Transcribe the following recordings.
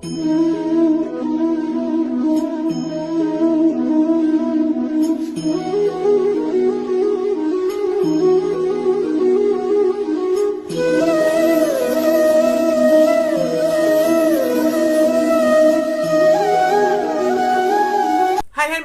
हर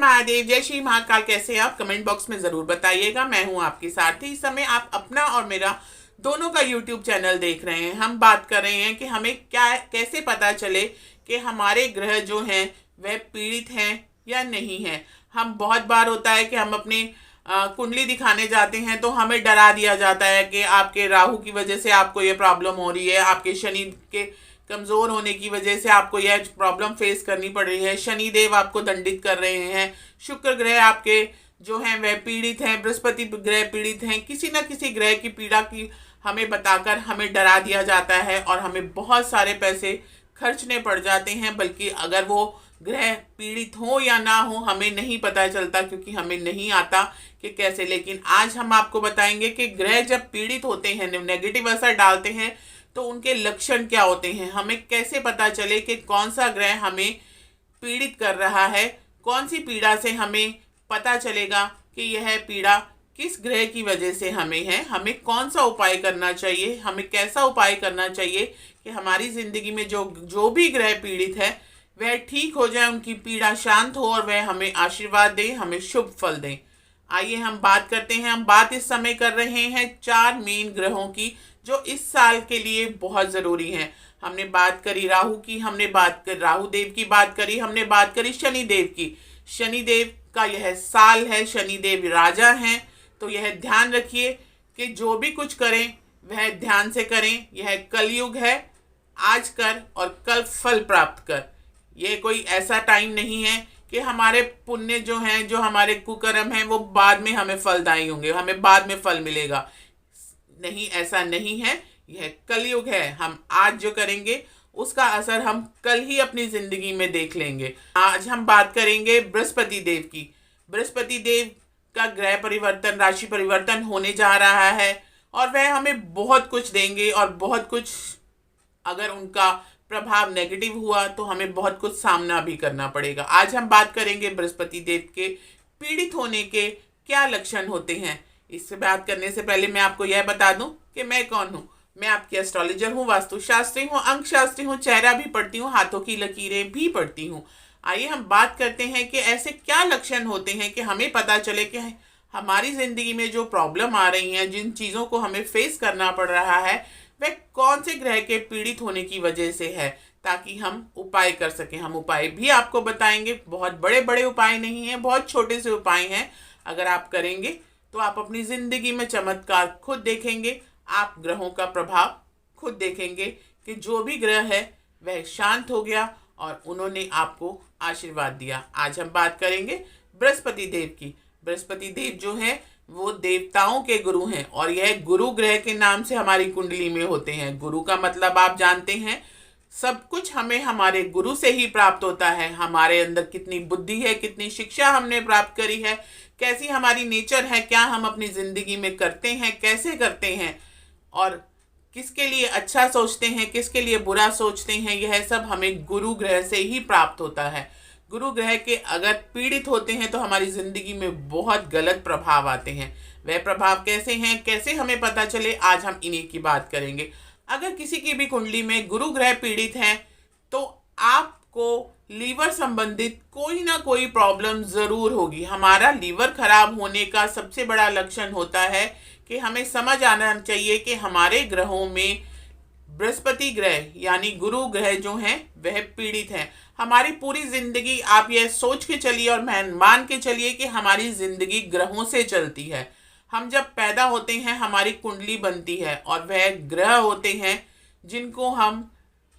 महादेव, जय श्री महाकाल। कैसे हैं आप? कमेंट बॉक्स में जरूर बताइएगा। मैं हूं आपके साथी। इस समय आप अपना और मेरा दोनों का यूट्यूब चैनल देख रहे हैं। हम बात कर रहे हैं कि हमें क्या कैसे पता चले कि हमारे ग्रह जो हैं वह पीड़ित हैं या नहीं हैं। हम बहुत बार होता है कि हम अपनी कुंडली दिखाने जाते हैं तो हमें डरा दिया जाता है कि आपके राहु की वजह से आपको ये प्रॉब्लम हो रही है, आपके शनि के कमज़ोर होने की वजह से आपको यह प्रॉब्लम फेस करनी पड़ रही है, शनि देव आपको दंडित कर रहे हैं, शुक्र ग्रह आपके जो हैं वह पीड़ित हैं, बृहस्पति ग्रह पीड़ित हैं। किसी न किसी ग्रह की पीड़ा की हमें बताकर हमें डरा दिया जाता है और हमें बहुत सारे पैसे खर्चने पड़ जाते हैं। बल्कि अगर वो ग्रह पीड़ित हो या ना हो हमें नहीं पता चलता, क्योंकि हमें नहीं आता कि कैसे। लेकिन आज हम आपको बताएंगे कि ग्रह जब पीड़ित होते हैं, नेगेटिव असर डालते हैं, तो उनके लक्षण क्या होते हैं। हमें कैसे पता चले कि कौन सा ग्रह हमें पीड़ित कर रहा है, कौन सी पीड़ा से हमें पता चलेगा कि यह पीड़ा किस ग्रह की वजह से हमें है, हमें कौन सा उपाय करना चाहिए, हमें कैसा उपाय करना चाहिए कि हमारी ज़िंदगी में जो भी ग्रह पीड़ित है वह ठीक हो जाए, उनकी पीड़ा शांत हो और वह हमें आशीर्वाद दें, हमें शुभ फल दें। आइए हम बात करते हैं। हम बात इस समय कर रहे हैं 4 मेन ग्रहों की जो इस साल के लिए बहुत ज़रूरी हैं। हमने बात करी राहु की, हमने बात कर राहु देव की बात करी, हमने बात करी शनि देव की। शनि देव का यह साल है, शनि देव राजा हैं, तो यह ध्यान रखिए कि जो भी कुछ करें वह ध्यान से करें। यह कलयुग है, आज कर और कल फल प्राप्त कर। यह कोई ऐसा टाइम नहीं है कि हमारे पुण्य जो हैं, जो हमारे कुकर्म हैं, वो बाद में हमें फलदायी होंगे, हमें बाद में फल मिलेगा। नहीं, ऐसा नहीं है। यह कलयुग है। हम आज जो करेंगे उसका असर हम कल ही अपनी जिंदगी में देख लेंगे। आज हम बात करेंगे बृहस्पति देव की। बृहस्पति देव का ग्रह परिवर्तन, राशि परिवर्तन होने जा रहा है और वह हमें बहुत कुछ देंगे और बहुत कुछ, अगर उनका प्रभाव नेगेटिव हुआ तो हमें बहुत कुछ सामना भी करना पड़ेगा। आज हम बात करेंगे बृहस्पति देव के पीड़ित होने के क्या लक्षण होते हैं। इससे बात करने से पहले मैं आपको यह बता दूं कि मैं कौन हूं। मैं आपकी एस्ट्रोलॉजर हूं, वास्तुशास्त्री हूं, अंक शास्त्री हूं, चेहरा भी पढ़ती हूं, हाथों की लकीरें भी पढ़ती हूं। आइए हम बात करते हैं कि ऐसे क्या लक्षण होते हैं कि हमें पता चले कि हमारी ज़िंदगी में जो प्रॉब्लम आ रही हैं, जिन चीज़ों को हमें फेस करना पड़ रहा है, वह कौन से ग्रह के पीड़ित होने की वजह से है, ताकि हम उपाय कर सकें। हम उपाय भी आपको बताएंगे। बहुत बड़े बड़े उपाय नहीं हैं, बहुत छोटे से उपाय हैं। अगर आप करेंगे तो आप अपनी ज़िंदगी में चमत्कार खुद देखेंगे। आप ग्रहों का प्रभाव खुद देखेंगे कि जो भी ग्रह है वह शांत हो गया और उन्होंने आपको आशीर्वाद दिया। आज हम बात करेंगे बृहस्पति देव की। बृहस्पति देव जो है वो देवताओं के गुरु हैं और यह गुरु ग्रह के नाम से हमारी कुंडली में होते हैं। गुरु का मतलब आप जानते हैं, सब कुछ हमें हमारे गुरु से ही प्राप्त होता है। हमारे अंदर कितनी बुद्धि है, कितनी शिक्षा हमने प्राप्त करी है, कैसी हमारी नेचर है, क्या हम अपनी ज़िंदगी में करते हैं, कैसे करते हैं और किसके लिए अच्छा सोचते हैं, किसके लिए बुरा सोचते हैं, यह सब हमें गुरु ग्रह से ही प्राप्त होता है। गुरु ग्रह के अगर पीड़ित होते हैं तो हमारी ज़िंदगी में बहुत गलत प्रभाव आते हैं। वह प्रभाव कैसे हैं, कैसे हमें पता चले, आज हम इन्हीं की बात करेंगे। अगर किसी की भी कुंडली में गुरु ग्रह पीड़ित हैं तो आपको लीवर संबंधित कोई ना कोई प्रॉब्लम ज़रूर होगी। हमारा लीवर खराब होने का सबसे बड़ा लक्षण होता है कि हमें समझ आना चाहिए कि हमारे ग्रहों में बृहस्पति ग्रह यानी गुरु ग्रह जो हैं वह पीड़ित हैं। हमारी पूरी ज़िंदगी आप यह सोच के चलिए और मान के चलिए कि हमारी ज़िंदगी ग्रहों से चलती है। हम जब पैदा होते हैं हमारी कुंडली बनती है और वह ग्रह होते हैं जिनको हम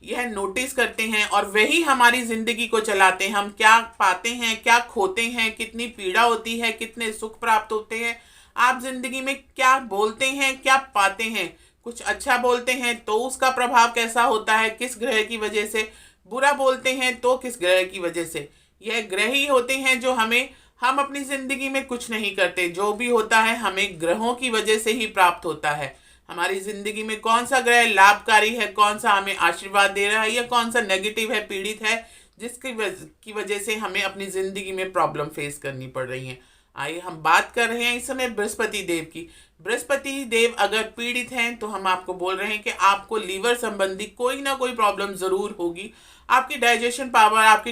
यह नोटिस करते हैं और वही हमारी ज़िंदगी को चलाते हैं। हम क्या पाते हैं, क्या खोते हैं, कितनी पीड़ा होती है, कितने सुख प्राप्त होते हैं। आप ज़िंदगी में क्या बोलते हैं, क्या पाते हैं। कुछ अच्छा बोलते हैं तो उसका प्रभाव कैसा होता है, किस ग्रह की वजह से। बुरा बोलते हैं तो किस ग्रह की वजह से। यह ग्रह ही होते हैं जो हम अपनी ज़िंदगी में कुछ नहीं करते। जो भी होता है हमें ग्रहों की वजह से ही प्राप्त होता है। हमारी जिंदगी में कौन सा ग्रह लाभकारी है, कौन सा हमें आशीर्वाद दे रहा है, या कौन सा नेगेटिव है, पीड़ित है, जिसकी वजह से हमें अपनी जिंदगी में प्रॉब्लम फेस करनी पड़ रही है। आइए हम बात कर रहे हैं इस समय बृहस्पति देव की। बृहस्पति देव अगर पीड़ित हैं तो हम आपको बोल रहे हैं कि आपको लीवर संबंधी कोई ना कोई प्रॉब्लम ज़रूर होगी। आपकी डाइजेशन पावर, आपकी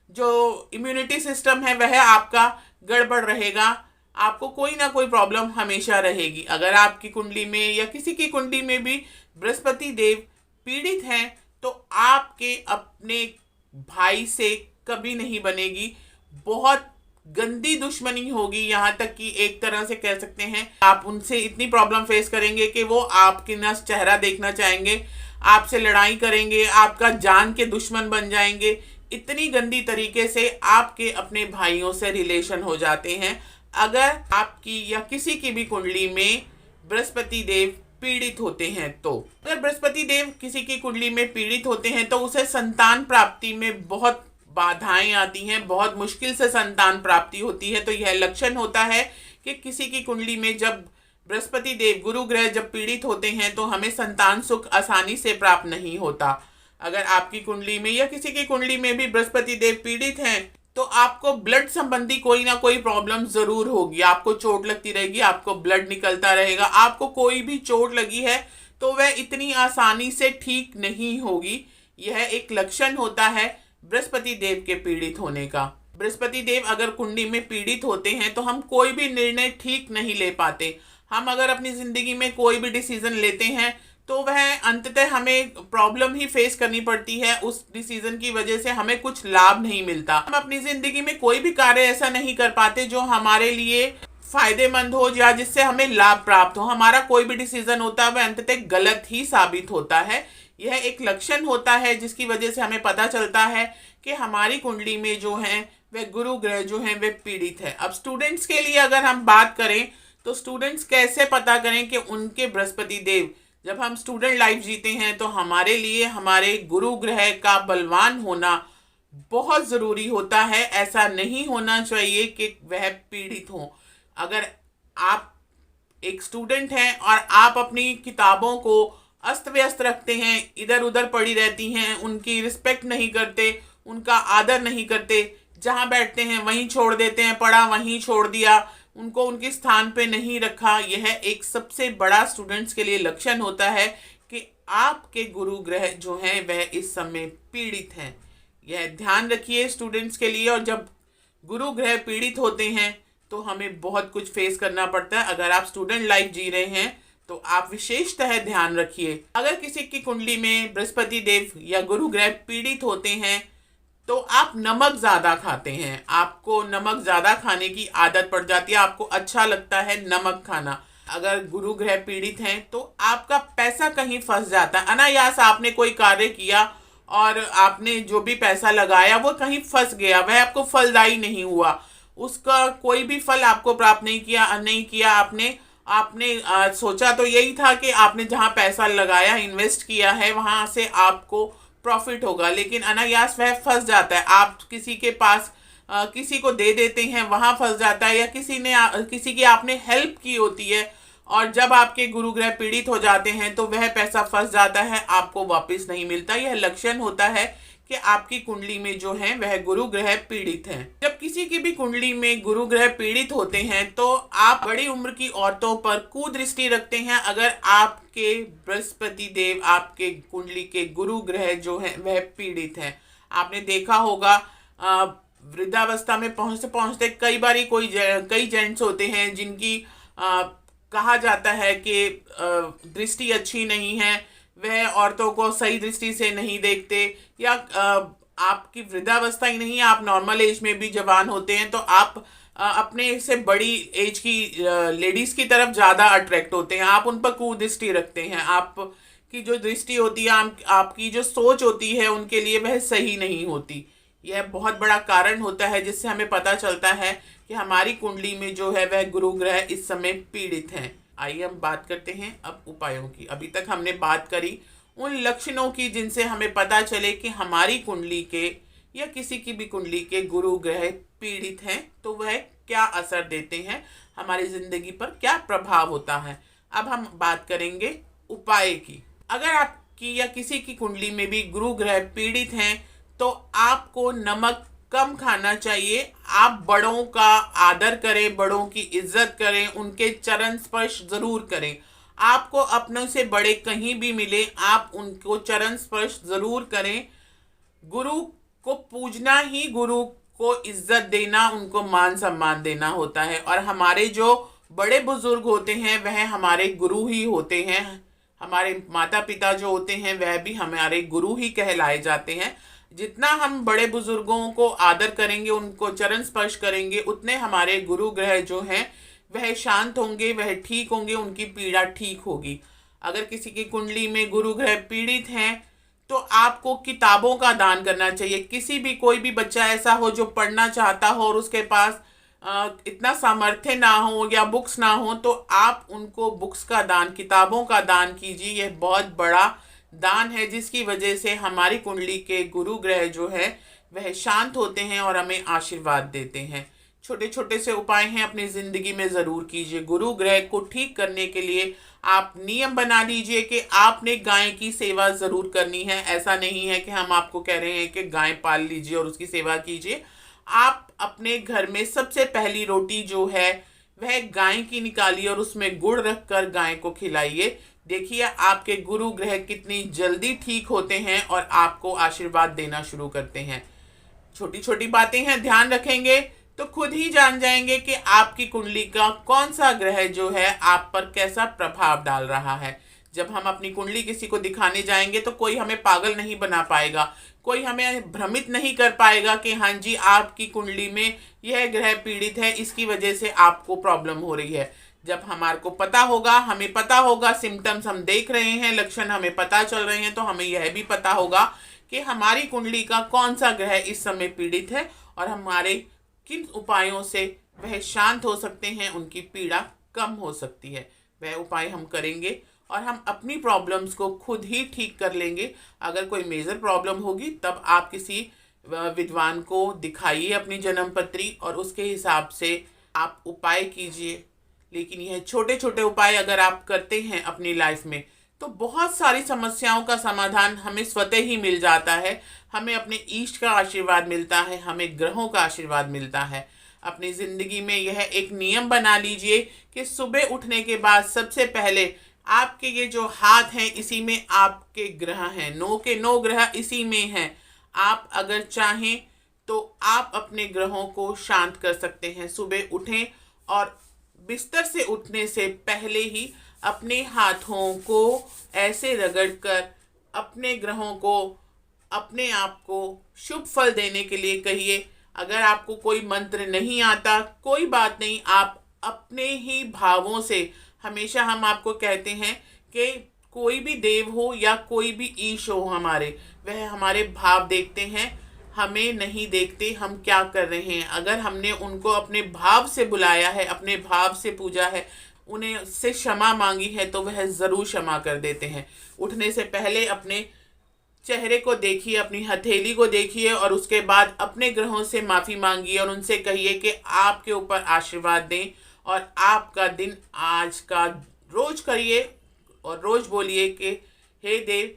जो इम्यूनिटी सिस्टम है वह आपका गड़बड़ रहेगा। आपको कोई ना कोई प्रॉब्लम हमेशा रहेगी। अगर आपकी कुंडली में या किसी की कुंडली में भी बृहस्पति देव पीड़ित हैं तो आपके अपने भाई से कभी नहीं बनेगी, बहुत गंदी दुश्मनी होगी। यहाँ तक कि एक तरह से कह सकते हैं आप उनसे इतनी प्रॉब्लम फेस करेंगे कि वो आपके ना चेहरा देखना चाहेंगे, आपसे लड़ाई करेंगे, आपका जान के दुश्मन बन जाएंगे। इतनी गंदी तरीके से आपके अपने भाइयों से रिलेशन हो जाते हैं अगर आपकी या किसी की भी कुंडली में बृहस्पति देव पीड़ित होते हैं। तो अगर बृहस्पति देव किसी की कुंडली में पीड़ित होते हैं तो उसे संतान प्राप्ति में बहुत बाधाएं आती हैं, बहुत मुश्किल से संतान प्राप्ति होती है। तो यह लक्षण होता है कि किसी की कुंडली में जब बृहस्पति देव गुरु ग्रह जब पीड़ित होते हैं तो हमें संतान सुख आसानी से प्राप्त नहीं होता। अगर आपकी कुंडली में या किसी की कुंडली में भी बृहस्पति देव पीड़ित हैं तो आपको ब्लड संबंधी कोई ना कोई प्रॉब्लम जरूर होगी। आपको चोट लगती रहेगी, आपको ब्लड निकलता रहेगा। आपको कोई भी चोट लगी है तो वह इतनी आसानी से ठीक नहीं होगी। यह एक लक्षण होता है बृहस्पति देव के पीड़ित होने का। बृहस्पति देव अगर कुंडली में पीड़ित होते हैं तो हम कोई भी निर्णय ठीक नहीं ले पाते। हम अगर अपनी जिंदगी में कोई भी डिसीजन लेते हैं तो वह अंततः हमें प्रॉब्लम ही फेस करनी पड़ती है। उस डिसीजन की वजह से हमें कुछ लाभ नहीं मिलता। हम अपनी जिंदगी में कोई भी कार्य ऐसा नहीं कर पाते जो हमारे लिए फायदेमंद हो या जिससे हमें लाभ प्राप्त हो। हमारा कोई भी डिसीजन होता है वह अंततः गलत ही साबित होता है। यह एक लक्षण होता है जिसकी वजह से हमें पता चलता है कि हमारी कुंडली में जो है वह गुरु ग्रह जो है वह पीड़ित है। अब स्टूडेंट्स के लिए अगर हम बात करें तो स्टूडेंट्स कैसे पता करें कि उनके बृहस्पति देव, जब हम स्टूडेंट लाइफ जीते हैं तो हमारे लिए हमारे गुरु ग्रह का बलवान होना बहुत ज़रूरी होता है। ऐसा नहीं होना चाहिए कि वह पीड़ित हो। अगर आप एक स्टूडेंट हैं और आप अपनी किताबों को अस्त व्यस्त रखते हैं, इधर उधर पड़ी रहती हैं, उनकी रिस्पेक्ट नहीं करते, उनका आदर नहीं करते, जहाँ बैठते हैं वहीं छोड़ देते हैं, पढ़ा वहीं छोड़ दिया, उनको उनके स्थान पे नहीं रखा, यह एक सबसे बड़ा स्टूडेंट्स के लिए लक्षण होता है कि आपके गुरु ग्रह जो हैं वह इस समय पीड़ित हैं। यह ध्यान रखिए स्टूडेंट्स के लिए। और जब गुरु ग्रह पीड़ित होते हैं तो हमें बहुत कुछ फेस करना पड़ता है। अगर आप स्टूडेंट लाइफ जी रहे हैं तो आप विशेषतः ध्यान रखिए। अगर किसी की कुंडली में बृहस्पति देव या गुरु ग्रह पीड़ित होते हैं तो आप नमक ज़्यादा खाते हैं, आपको नमक ज़्यादा खाने की आदत पड़ जाती है, आपको अच्छा लगता है नमक खाना। अगर गुरु ग्रह पीड़ित हैं तो आपका पैसा कहीं फंस जाता है। अनायास आपने कोई कार्य किया और आपने जो भी पैसा लगाया वो कहीं फंस गया, वह आपको फलदायी नहीं हुआ, उसका कोई भी फल आपको प्राप्त नहीं किया। आपने सोचा तो यही था कि आपने जहाँ पैसा लगाया, इन्वेस्ट किया है, वहाँ से आपको प्रॉफिट होगा, लेकिन अनायास वह फंस जाता है। आप किसी के पास किसी को दे देते हैं, वहाँ फंस जाता है, या किसी की आपने हेल्प की होती है और जब आपके गुरु ग्रह पीड़ित हो जाते हैं तो वह पैसा फंस जाता है, आपको वापस नहीं मिलता। यह लक्षण होता है कि आपकी कुंडली में जो है वह गुरु ग्रह पीड़ित हैं। जब किसी की भी कुंडली में गुरु ग्रह पीड़ित होते हैं तो आप बड़ी उम्र की औरतों पर कुदृष्टि रखते हैं। अगर आपके बृहस्पति देव, आपके कुंडली के गुरु ग्रह जो है वह पीड़ित हैं, आपने देखा होगा वृद्धावस्था में पहुँचते पहुँचते कई जेंट्स होते हैं जिनकी कहा जाता है कि दृष्टि अच्छी नहीं है, वह औरतों को सही दृष्टि से नहीं देखते, या आपकी वृद्धावस्था ही नहीं, आप नॉर्मल एज में भी जवान होते हैं तो आप अपने से बड़ी एज की लेडीज़ की तरफ ज़्यादा अट्रैक्ट होते हैं, आप उन पर कुदृष्टि रखते हैं। आपकी जो दृष्टि होती है, आपकी जो सोच होती है उनके लिए वह सही नहीं होती। यह बहुत बड़ा कारण होता है जिससे हमें पता चलता है कि हमारी कुंडली में जो है वह गुरु ग्रह इस समय पीड़ित हैं। आइए हम बात करते हैं अब उपायों की। अभी तक हमने बात करी उन लक्षणों की जिनसे हमें पता चले कि हमारी कुंडली के या किसी की भी कुंडली के गुरु ग्रह पीड़ित हैं तो वह क्या असर देते हैं, हमारी ज़िंदगी पर क्या प्रभाव होता है। अब हम बात करेंगे उपाय की। अगर आपकी या किसी की कुंडली में भी गुरु ग्रह पीड़ित हैं तो आपको नमक कम खाना चाहिए। आप बड़ों का आदर करें, बड़ों की इज्जत करें, उनके चरण स्पर्श जरूर करें। आपको अपनों से बड़े कहीं भी मिले, आप उनको चरण स्पर्श जरूर करें। गुरु को पूजना ही गुरु को इज्जत देना, उनको मान सम्मान देना होता है। और हमारे जो बड़े बुजुर्ग होते हैं वह हमारे गुरु ही होते हैं। हमारे माता पिता जो होते हैं वह भी हमारे गुरु ही कहलाए जाते हैं। जितना हम बड़े बुजुर्गों को आदर करेंगे, उनको चरण स्पर्श करेंगे, उतने हमारे गुरु ग्रह जो हैं वह शांत होंगे, वह ठीक होंगे, उनकी पीड़ा ठीक होगी। अगर किसी की कुंडली में गुरु ग्रह पीड़ित हैं तो आपको किताबों का दान करना चाहिए। किसी भी कोई भी बच्चा ऐसा हो जो पढ़ना चाहता हो और उसके पास इतना सामर्थ्य ना हो या बुक्स ना हो, तो आप उनको बुक्स का दान, किताबों का दान कीजिए। यह बहुत बड़ा दान है जिसकी वजह से हमारी कुंडली के गुरु ग्रह जो है वह शांत होते हैं और हमें आशीर्वाद देते हैं। छोटे छोटे से उपाय हैं, अपनी ज़िंदगी में ज़रूर कीजिए। गुरु ग्रह को ठीक करने के लिए आप नियम बना लीजिए कि आपने गाय की सेवा ज़रूर करनी है। ऐसा नहीं है कि हम आपको कह रहे हैं कि गाय पाल लीजिए और उसकी सेवा कीजिए। आप अपने घर में सबसे पहली रोटी जो है वह गाय की निकालिए और उसमें गुड़ रखकर गाय को खिलाइए। देखिए आपके गुरु ग्रह कितनी जल्दी ठीक होते हैं और आपको आशीर्वाद देना शुरू करते हैं। छोटी छोटी बातें हैं, ध्यान रखेंगे तो खुद ही जान जाएंगे कि आपकी कुंडली का कौन सा ग्रह जो है आप पर कैसा प्रभाव डाल रहा है। जब हम अपनी कुंडली किसी को दिखाने जाएंगे तो कोई हमें पागल नहीं बना पाएगा, कोई हमें भ्रमित नहीं कर पाएगा कि हाँ जी आपकी कुंडली में यह ग्रह पीड़ित है, इसकी वजह से आपको प्रॉब्लम हो रही है। जब हमारे को पता होगा, हमें पता होगा, सिम्टम्स हम देख रहे हैं, लक्षण हमें पता चल रहे हैं, तो हमें यह भी पता होगा कि हमारी कुंडली का कौन सा ग्रह इस समय पीड़ित है और हमारे किन उपायों से वह शांत हो सकते हैं, उनकी पीड़ा कम हो सकती है। वह उपाय हम करेंगे और हम अपनी प्रॉब्लम्स को खुद ही ठीक कर लेंगे। अगर कोई मेजर प्रॉब्लम होगी तब आप किसी विद्वान को दिखाइए अपनी जन्म पत्री और उसके हिसाब से आप उपाय कीजिए। लेकिन यह छोटे छोटे उपाय अगर आप करते हैं अपनी लाइफ में तो बहुत सारी समस्याओं का समाधान हमें स्वतः ही मिल जाता है। हमें अपने ईष्ट का आशीर्वाद मिलता है, हमें ग्रहों का आशीर्वाद मिलता है। अपनी ज़िंदगी में यह एक नियम बना लीजिए कि सुबह उठने के बाद सबसे पहले आपके ये जो हाथ हैं इसी में आपके ग्रह हैं, 9 के 9 ग्रह इसी में हैं। आप अगर चाहें तो आप अपने ग्रहों को शांत कर सकते हैं। सुबह उठें और बिस्तर से उठने से पहले ही अपने हाथों को ऐसे रगड़कर अपने ग्रहों को, अपने आप को शुभ फल देने के लिए कहिए। अगर आपको कोई मंत्र नहीं आता कोई बात नहीं, आप अपने ही भावों से, हमेशा हम आपको कहते हैं कि कोई भी देव हो या कोई भी ईश हो हमारे, वह हमारे भाव देखते हैं, हमें नहीं देखते हम क्या कर रहे हैं। अगर हमने उनको अपने भाव से बुलाया है, अपने भाव से पूजा है, उन्हें से क्षमा मांगी है तो वह ज़रूर क्षमा कर देते हैं। उठने से पहले अपने चेहरे को देखिए, अपनी हथेली को देखिए और उसके बाद अपने ग्रहों से माफ़ी मांगिए और उनसे कहिए कि आपके ऊपर आशीर्वाद दें और आपका दिन आज का रोज करिए और रोज बोलिए कि हे देव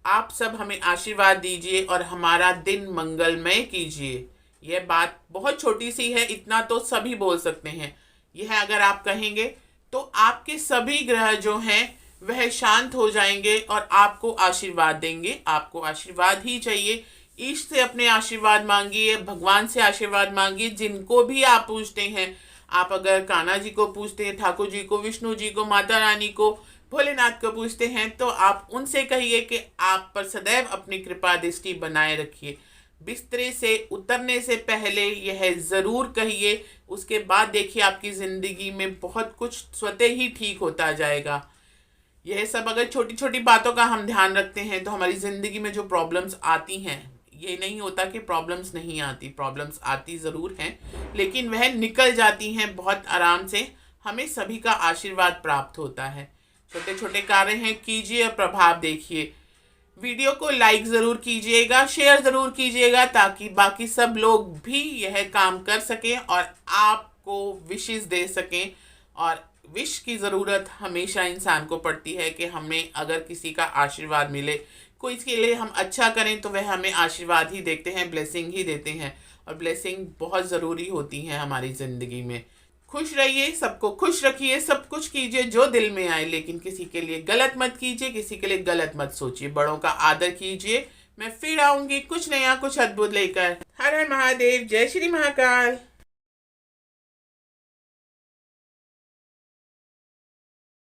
आप सब हमें आशीर्वाद दीजिए और हमारा दिन मंगलमय कीजिए। यह बात बहुत छोटी सी है, इतना तो सभी बोल सकते हैं। यह अगर आप कहेंगे तो आपके सभी ग्रह जो हैं वह शांत हो जाएंगे और आपको आशीर्वाद देंगे। आपको आशीर्वाद ही चाहिए। ईश्वर से अपने आशीर्वाद मांगिए, भगवान से आशीर्वाद मांगिए। जिनको भी आप पूछते हैं, आप अगर कान्हा जी को पूछते हैं, ठाकुर जी को, विष्णु जी को, माता रानी को, भोलेनाथ को पूछते हैं, तो आप उनसे कहिए कि आप पर सदैव अपनी कृपा दृष्टि बनाए रखिए। बिस्तरे से उतरने से पहले यह ज़रूर कहिए। उसके बाद देखिए आपकी ज़िंदगी में बहुत कुछ स्वतः ही ठीक होता जाएगा। यह सब अगर छोटी छोटी बातों का हम ध्यान रखते हैं तो हमारी ज़िंदगी में जो प्रॉब्लम्स आती हैं, ये नहीं होता कि प्रॉब्लम्स नहीं आती, प्रॉब्लम्स आती ज़रूर हैं लेकिन वह निकल जाती हैं बहुत आराम से। हमें सभी का आशीर्वाद प्राप्त होता है। छोटे छोटे कार्य हैं, कीजिए और प्रभाव देखिए। वीडियो को लाइक ज़रूर कीजिएगा, शेयर ज़रूर कीजिएगा ताकि बाकी सब लोग भी यह काम कर सकें और आपको विशेष दे सकें और विश की ज़रूरत हमेशा इंसान को पड़ती है कि हमें अगर किसी का आशीर्वाद मिले, कोई इसके लिए हम अच्छा करें तो वह हमें आशीर्वाद ही देते हैं, ब्लेसिंग ही देते हैं। और ब्लेसिंग बहुत ज़रूरी होती है हमारी ज़िंदगी में। खुश रहिए, सबको खुश रखिए, सब कुछ कीजिए जो दिल में आए, लेकिन किसी के लिए गलत मत कीजिए, किसी के लिए गलत मत सोचिए। बड़ों का आदर कीजिए। मैं फिर आऊंगी कुछ नया, कुछ अद्भुत लेकर। हर हर महादेव, जय श्री महाकाल।